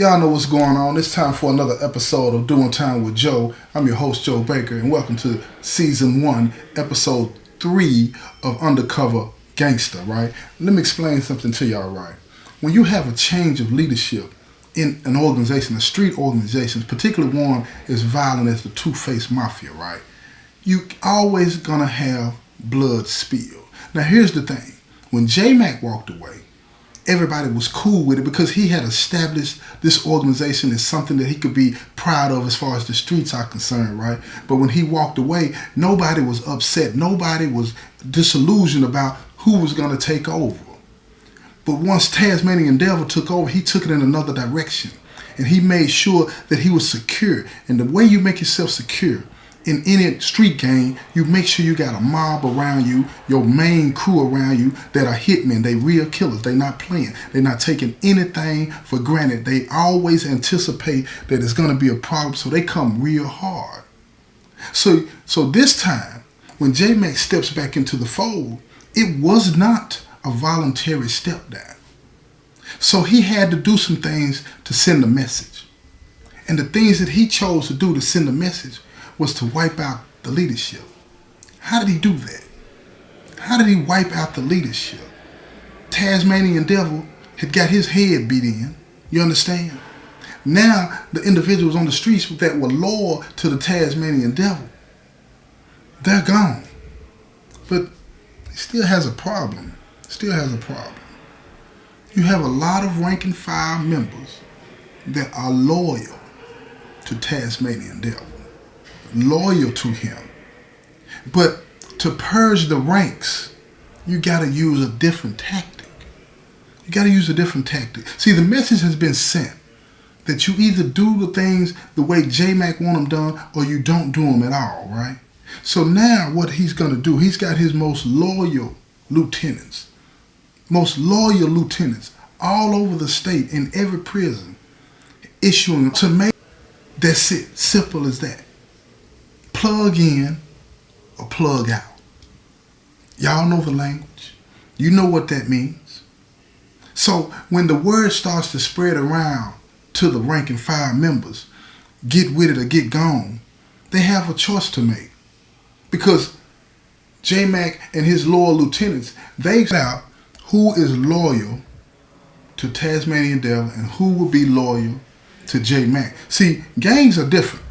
Y'all know what's going on. It's time for another episode of Doing Time with Joe. I'm your host, Joe Baker, and welcome to Season 1, Episode 3 of Undercover Gangster, right? Let me explain something to y'all, right? When you have a change of leadership in an organization, a street organization, particularly one as violent as the Two-Face Mafia, right? You always gonna have blood spill. Now here's the thing. When J-Mac walked away, everybody was cool with it because he had established this organization as something that he could be proud of as far as the streets are concerned, right? But when he walked away, nobody was upset. Nobody was disillusioned about who was going to take over. But once Tasmanian Devil took over, he took it in another direction. And he made sure that he was secure. And the way you make yourself secure in any street gang, you make sure you got a mob around you, your main crew around you that are hitmen. They real killers. They not playing. They're not taking anything for granted. They always anticipate that it's going to be a problem, so they come real hard. So this time, when J-Mac steps back into the fold, it was not a voluntary step down. So he had to do some things to send a message. And the things that he chose to do to send a message was to wipe out the leadership. How did he do that? How did he wipe out the leadership? Tasmanian Devil had got his head beat in. You understand? Now the individuals on the streets that were loyal to the Tasmanian Devil, they're gone. But he still has a problem. Still has a problem. You have a lot of rank and file members that are loyal to Tasmanian Devil. Loyal to him. But to purge the ranks, you got to use a different tactic. You got to use a different tactic. See, the message has been sent that you either do the things the way J-Mac want them done or you don't do them at all, right? So now what he's going to do, he's got his most loyal lieutenants all over the state in every prison issuing to make. That's it. Simple as that. Plug in or plug out. Y'all know the language. You know what that means. So when the word starts to spread around to the rank and file members, get with it or get gone, they have a choice to make. Because J-Mac and his loyal lieutenants, they found out who is loyal to Tasmanian Devil and who will be loyal to J-Mac. See, gangs are different.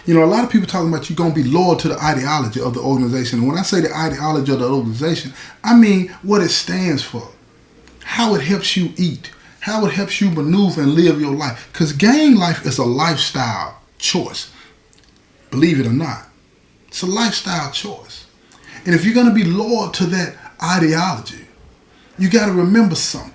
You know, a lot of people talking about you're going to be loyal to the ideology of the organization. And when I say the ideology of the organization, I mean what it stands for, how it helps you eat, how it helps you maneuver and live your life. Because gang life is a lifestyle choice. Believe it or not. It's a lifestyle choice. And if you're going to be loyal to that ideology, you got to remember something.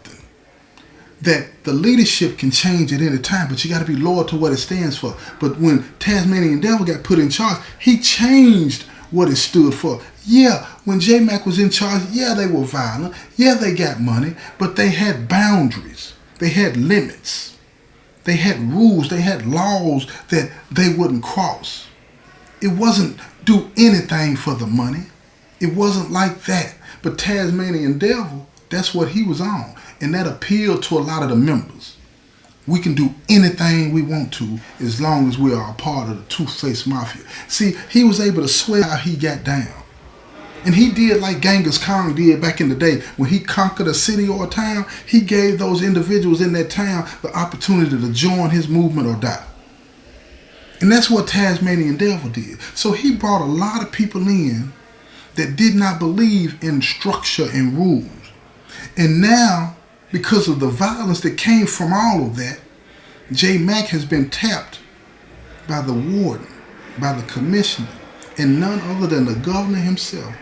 That the leadership can change at any time, but you got to be loyal to what it stands for. But when Tasmanian Devil got put in charge, he changed what it stood for. Yeah, when J-Mac was in charge, yeah, they were violent. Yeah, they got money, but they had boundaries. They had limits. They had rules. They had laws that they wouldn't cross. It wasn't do anything for the money. It wasn't like that. But Tasmanian Devil, that's what he was on. And that appealed to a lot of the members. We can do anything we want to as long as we are a part of the Two-Face Mafia. See, he was able to swear how he got down. And he did like Genghis Khan did back in the day. When he conquered a city or a town, he gave those individuals in that town the opportunity to join his movement or die. And that's what Tasmanian Devil did. So he brought a lot of people in that did not believe in structure and rules. And now, because of the violence that came from all of that, J-Mac has been tapped by the warden, by the commissioner, and none other than the governor himself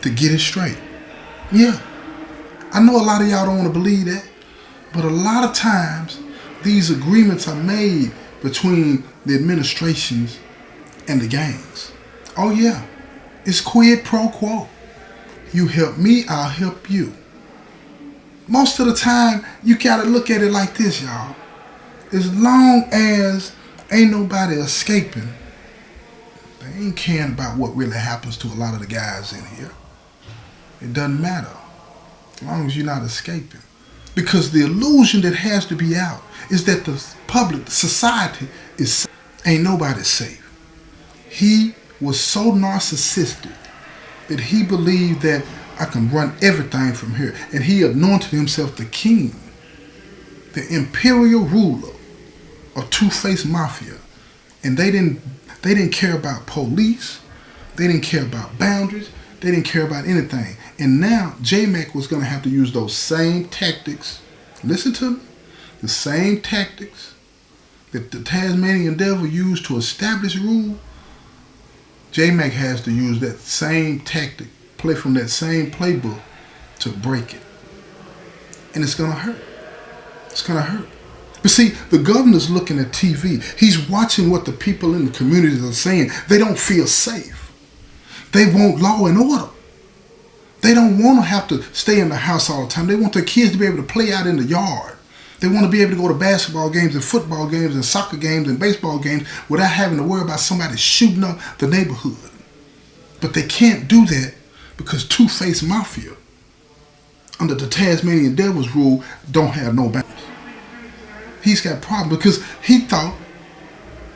to get it straight. Yeah, I know a lot of y'all don't want to believe that, but a lot of times these agreements are made between the administrations and the gangs. Oh yeah, it's quid pro quo. You help me, I'll help you. Most of the time, you gotta look at it like this, y'all. As long as ain't nobody escaping, they ain't caring about what really happens to a lot of the guys in here. It doesn't matter. As long as you're not escaping. Because the illusion that has to be out is that the public, society is safe. Ain't nobody safe. He was so narcissistic that he believed that I can run everything from here. And he anointed himself the king, the imperial ruler of two-faced mafia. And they didn't care about police. They didn't care about boundaries. They didn't care about anything. And now J-Mac was going to have to use those same tactics. Listen to me. The same tactics that the Tasmanian devil used to establish rule. J-Mac has to use that same tactic, play from that same playbook to break it. And it's going to hurt. It's going to hurt. But see, the governor's looking at TV. He's watching what the people in the communities are saying. They don't feel safe. They want law and order. They don't want to have to stay in the house all the time. They want their kids to be able to play out in the yard. They want to be able to go to basketball games and football games and soccer games and baseball games without having to worry about somebody shooting up the neighborhood. But they can't do that because two-faced mafia, under the Tasmanian devil's rule, don't have no boundaries. He's got problems because he thought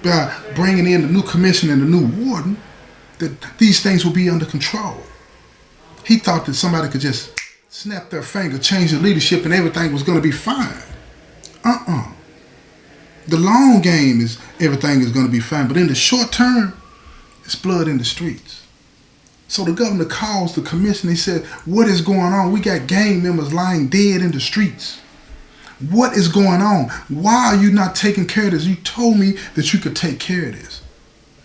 by bringing in the new commission and the new warden that these things will be under control. He thought that somebody could just snap their finger, change the leadership, and everything was going to be fine. The long game is everything is going to be fine, but in the short term, it's blood in the streets. So the governor calls the commission. He said, what is going on? We got gang members lying dead in the streets. What is going on? Why are you not taking care of this? You told me that you could take care of this.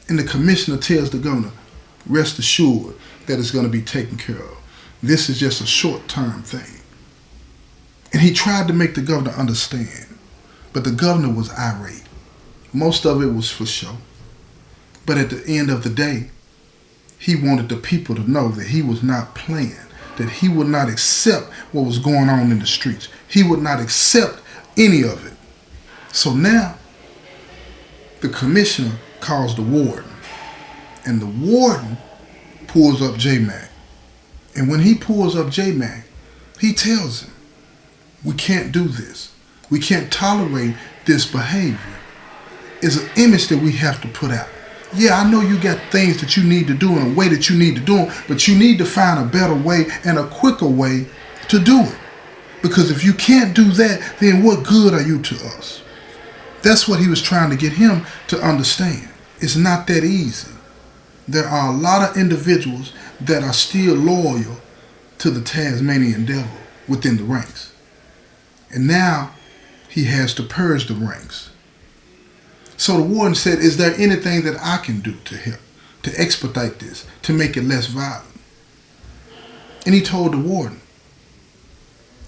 And the commissioner tells the governor, rest assured that it's going to be taken care of. This is just a short-term thing. And he tried to make the governor understand, but the governor was irate. Most of it was for show. But at the end of the day, he wanted the people to know that he was not playing, that he would not accept what was going on in the streets. He would not accept any of it. So now, the commissioner calls the warden, and the warden pulls up J-Mac. And when he pulls up J-Mac, he tells him, we can't do this. We can't tolerate this behavior. It's an image that we have to put out. Yeah, I know you got things that you need to do in a way that you need to do them, but you need to find a better way and a quicker way to do it. Because if you can't do that, then what good are you to us? That's what he was trying to get him to understand. It's not that easy. There are a lot of individuals that are still loyal to the Tasmanian devil within the ranks. And now he has to purge the ranks. So the warden said, is there anything that I can do to help, to expedite this, to make it less violent? And he told the warden,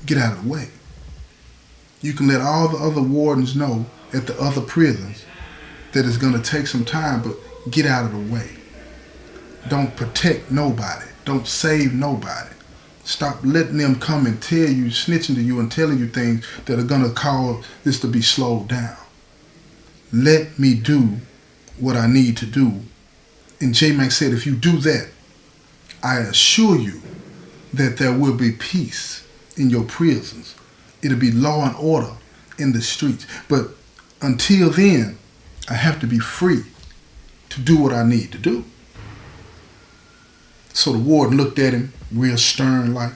get out of the way. You can let all the other wardens know at the other prisons that it's going to take some time, but get out of the way. Don't protect nobody. Don't save nobody. Stop letting them come and tell you, snitching to you and telling you things that are going to cause this to be slowed down. Let me do what I need to do. And J-Mac said, if you do that, I assure you that there will be peace in your prisons. It'll be law and order in the streets. But until then, I have to be free to do what I need to do. So the warden looked at him real stern like,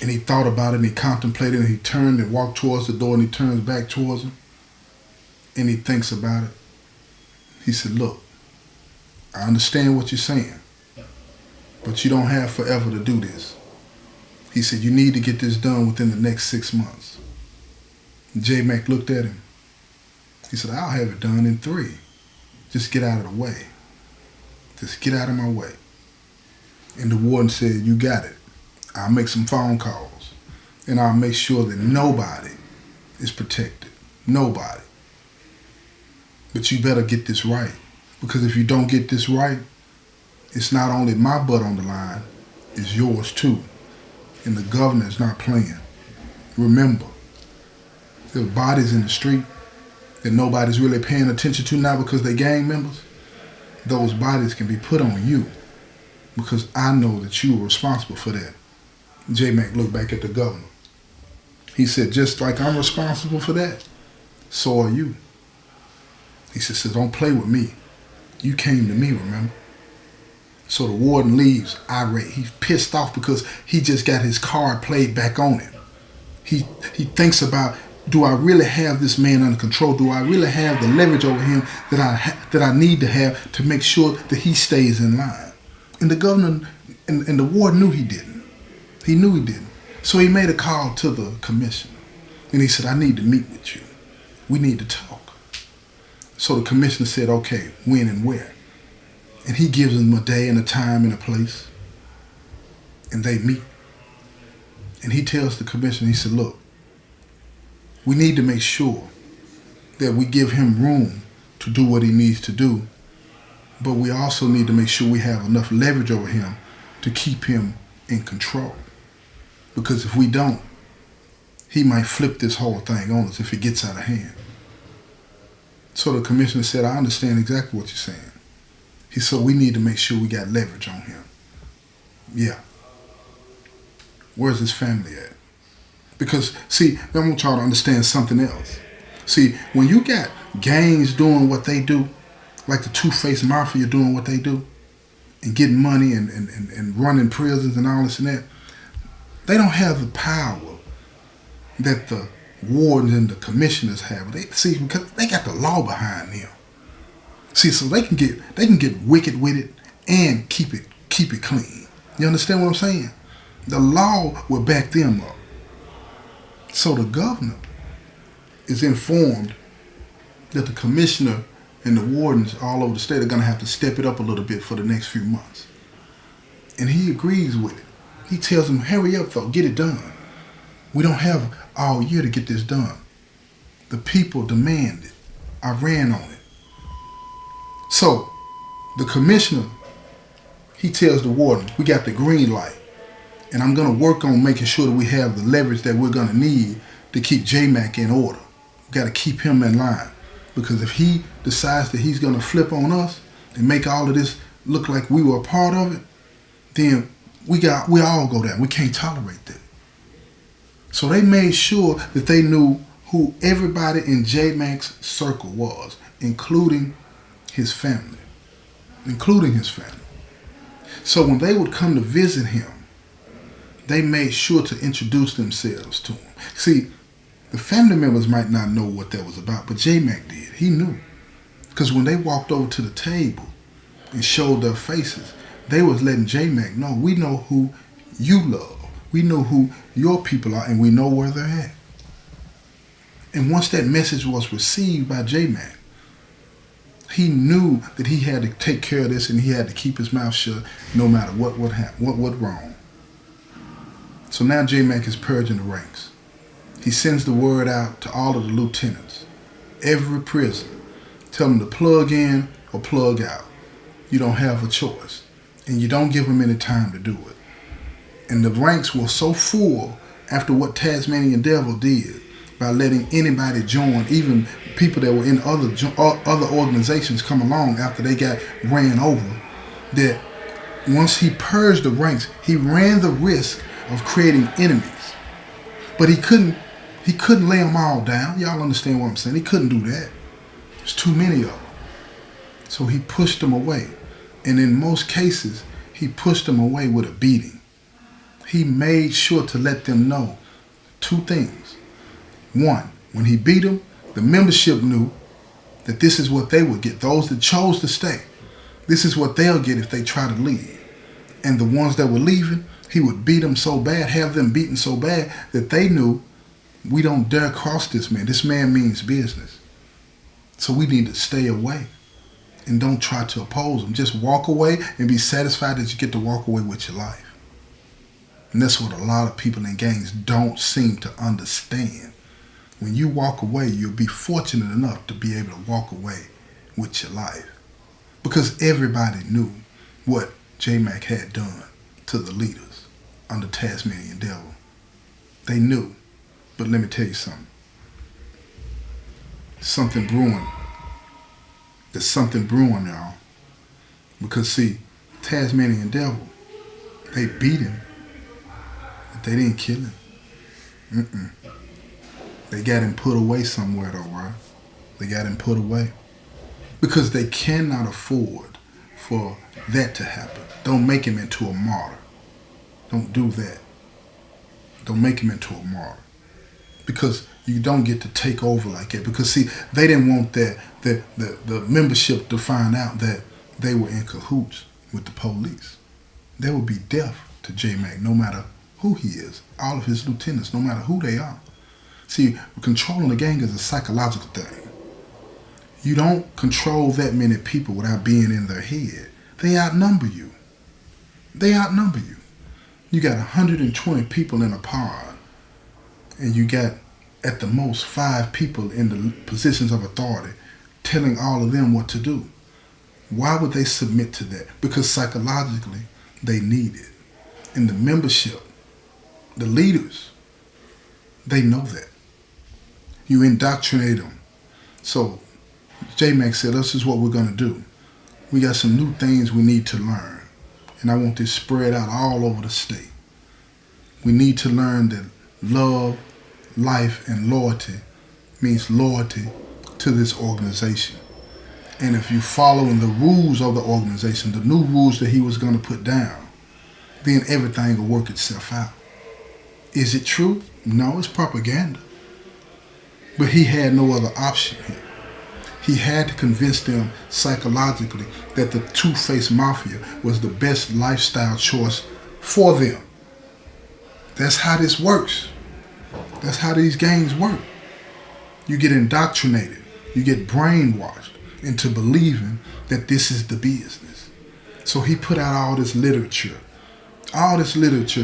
and he thought about it and he contemplated and he turned and walked towards the door and he turns back towards him and he thinks about it. He said, look, I understand what you're saying, but you don't have forever to do this. He said, you need to get this done within the next 6 months. J-Mac looked at him. He said, I'll have it done in 3. Just get out of the way. Just get out of my way. And the warden said, you got it. I'll make some phone calls and I'll make sure that nobody is protected. Nobody. But you better get this right, because if you don't get this right, it's not only my butt on the line, it's yours too. And the governor is not playing. Remember, there are bodies in the street that nobody's really paying attention to now because they're gang members. Those bodies can be put on you because I know that you are responsible for that. J-Mac looked back at the governor. He said, just like I'm responsible for that, so are you. He said, so don't play with me. You came to me, remember? So the warden leaves irate. He's pissed off because he just got his card played back on him. He thinks about, do I really have this man under control? Do I really have the leverage over him that I need to have to make sure that he stays in line? And the governor and the warden knew he didn't. He knew he didn't. So he made a call to the commissioner. And he said, I need to meet with you. We need to talk. So the commissioner said, okay, when and where? And he gives them a day and a time and a place. And they meet. And he tells the commissioner, he said, look, we need to make sure that we give him room to do what he needs to do. But we also need to make sure we have enough leverage over him to keep him in control. Because if we don't, he might flip this whole thing on us if it gets out of hand. So the commissioner said, I understand exactly what you're saying. He said, we need to make sure we got leverage on him. Yeah. Where's his family at? Because, see, I want y'all to understand something else. See, when you got gangs doing what they do, like the Two-Face Mafia doing what they do, and getting money and running prisons and all this and that, they don't have the power that the wardens and the commissioners have. See, because they got the law behind them. See, so they can get wicked with it and keep it clean. You understand what I'm saying? The law will back them up. So the governor is informed that the commissioner and the wardens all over the state are going to have to step it up a little bit for the next few months. And he agrees with it. He tells them, hurry up though, get it done. We don't have all year to get this done. The people demand it. I ran on it. So the commissioner, he tells the warden, we got the green light. And I'm going to work on making sure that we have the leverage that we're going to need to keep J-Mac in order. We got to keep him in line. Because if he decides that he's going to flip on us and make all of this look like we were a part of it, then we all go down. We can't tolerate that. So they made sure that they knew who everybody in J-Mac's circle was, including his family. So when they would come to visit him, they made sure to introduce themselves to him. See, the family members might not know what that was about, but J-Mac did. He knew. Because when they walked over to the table and showed their faces, they was letting J-Mac know, we know who you love. We know who your people are, and we know where they're at. And once that message was received by J-Mac, he knew that he had to take care of this and he had to keep his mouth shut no matter what would happen, what went wrong. So now J-Mac is purging the ranks. He sends the word out to all of the lieutenants, every prison, tell them to plug in or plug out. You don't have a choice. And you don't give them any time to do it. And the ranks were so full after what Tasmanian Devil did by letting anybody join, even people that were in other organizations come along after they got ran over, that once he purged the ranks, he ran the risk of creating enemies. But he couldn't lay them all down. Y'all understand what I'm saying? He couldn't do that. There's too many of them. So he pushed them away. And in most cases, he pushed them away with a beating. He made sure to let them know two things. One, when he beat them, the membership knew that this is what they would get. Those that chose to stay, this is what they'll get if they try to leave. And the ones that were leaving, he would beat them so bad, have them beaten so bad that they knew, we don't dare cross this man. This man means business. So we need to stay away and don't try to oppose him. Just walk away and be satisfied that you get to walk away with your life. And that's what a lot of people in gangs don't seem to understand. When you walk away, you'll be fortunate enough to be able to walk away with your life. Because everybody knew what J-Mac had done to the leaders under Tasmanian Devil. They knew. But let me tell you something. Something brewing. There's something brewing, y'all. Because see, Tasmanian Devil, they beat him, but they didn't kill him. They got him put away somewhere though, right? They got him put away. Because they cannot afford for that to happen. Don't make him into a martyr. Don't do that. Don't make him into a martyr. Because you don't get to take over like that. Because see, they didn't want the membership to find out that they were in cahoots with the police. They would be deaf to J-Mac no matter who he is. All of his lieutenants, no matter who they are. See, controlling the gang is a psychological thing. You don't control that many people without being in their head. They outnumber you. They outnumber you. You got 120 people in a pod, and you got at the most 5 people in the positions of authority telling all of them what to do. Why would they submit to that? Because psychologically, they need it. And the membership, the leaders, they know that. You indoctrinate them. So J-Mac said, this is what we're going to do. We got some new things we need to learn. And I want this spread out all over the state. We need to learn that love, life, and loyalty means loyalty to this organization. And if you following the rules of the organization, the new rules that he was going to put down, then everything will work itself out. Is it true? No, it's propaganda. But he had no other option here. He had to convince them psychologically that the two-faced mafia was the best lifestyle choice for them. That's how this works. That's how these gangs work. You get indoctrinated. You get brainwashed into believing that this is the business. So he put out all this literature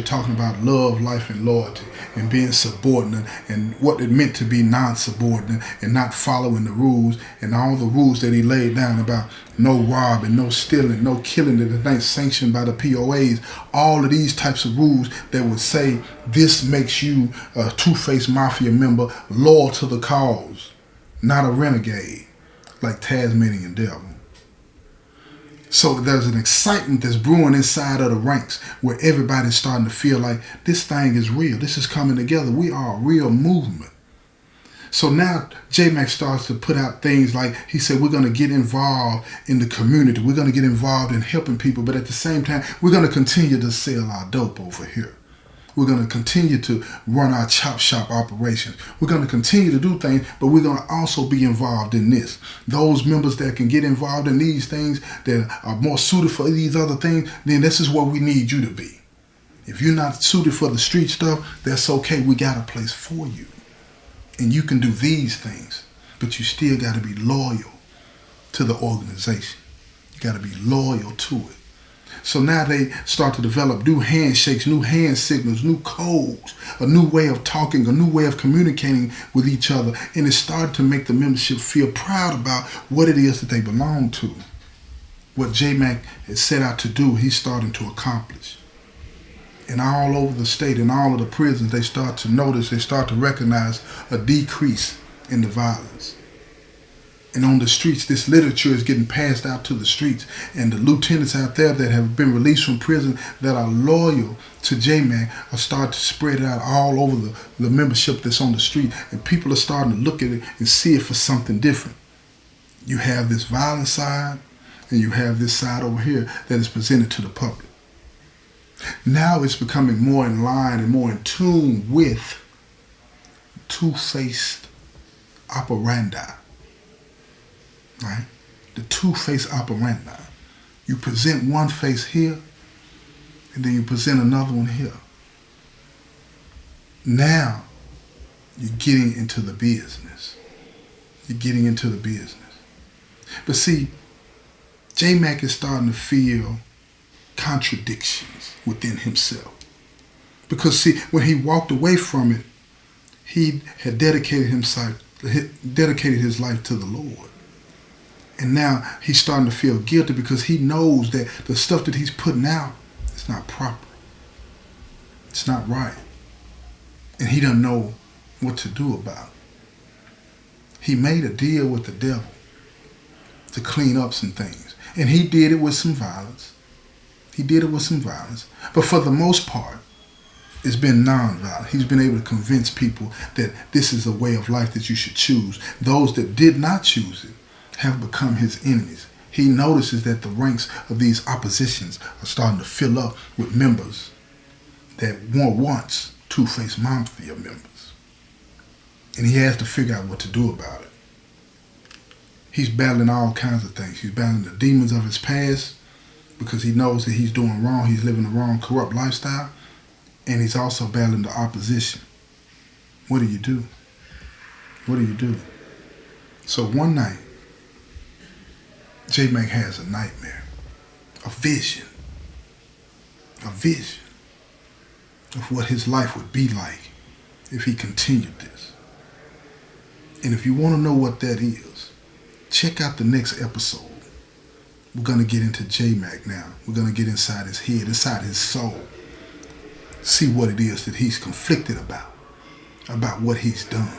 talking about love, life, and loyalty, and being subordinate, and what it meant to be non-subordinate, and not following the rules, and all the rules that he laid down about no robbing, no stealing, no killing that ain't sanctioned by the POAs. All of these types of rules that would say this makes you a two-faced mafia member, loyal to the cause, not a renegade like Tasmanian Devil. So there's an excitement that's brewing inside of the ranks where everybody's starting to feel like this thing is real. This is coming together. We are a real movement. So now J-Mac starts to put out things like, he said, we're going to get involved in the community. We're going to get involved in helping people. But at the same time, we're going to continue to sell our dope over here. We're going to continue to run our chop shop operations. We're going to continue to do things, but we're going to also be involved in this. Those members that can get involved in these things that are more suited for these other things, then this is what we need you to be. If you're not suited for the street stuff, that's okay. We got a place for you. And you can do these things, but you still got to be loyal to the organization. You got to be loyal to it. So now they start to develop new handshakes, new hand signals, new codes, a new way of talking, a new way of communicating with each other. And it started to make the membership feel proud about what it is that they belong to. What J-Mac had set out to do, he's starting to accomplish. And all over the state, in all of the prisons, they start to notice, they start to recognize a decrease in the violence. And on the streets, this literature is getting passed out to the streets. And the lieutenants out there that have been released from prison that are loyal to J-Mac are starting to spread it out all over the membership that's on the street. And people are starting to look at it and see it for something different. You have this violent side, and you have this side over here that is presented to the public. Now it's becoming more in line and more in tune with two-faced operandi. Right? The two-face operandi. You present one face here, and then you present another one here. Now, you're getting into the business. You're getting into the business. But see, J-Mac is starting to feel contradictions within himself. Because see, when he walked away from it, he had dedicated his life to the Lord. And now he's starting to feel guilty because he knows that the stuff that he's putting out is not proper. It's not right. And he doesn't know what to do about it. He made a deal with the devil to clean up some things. And he did it with some violence. But for the most part, It's been nonviolent. He's been able to convince people that this is a way of life that you should choose. Those that did not choose it have become his enemies. He notices that the ranks of these oppositions are starting to fill up with members that were once Two-Face Mafia members. And he has to figure out what to do about it. He's battling all kinds of things. He's battling the demons of his past because he knows that he's doing wrong. He's living the wrong, corrupt lifestyle. And he's also battling the opposition. What do you do? What do you do? So one night, J Mac has a nightmare, a vision of what his life would be like if he continued this. And if you want to know what that is, check out the next episode. We're going to get into J Mac now. We're going to get inside his head, inside his soul. See what it is that he's conflicted about what he's done.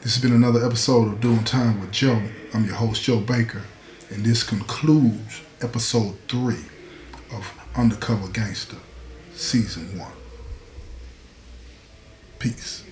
This has been another episode of Doing Time with Joe. I'm your host, Joe Baker, and this concludes episode 3 of Undercover Gangster, Season 1. Peace.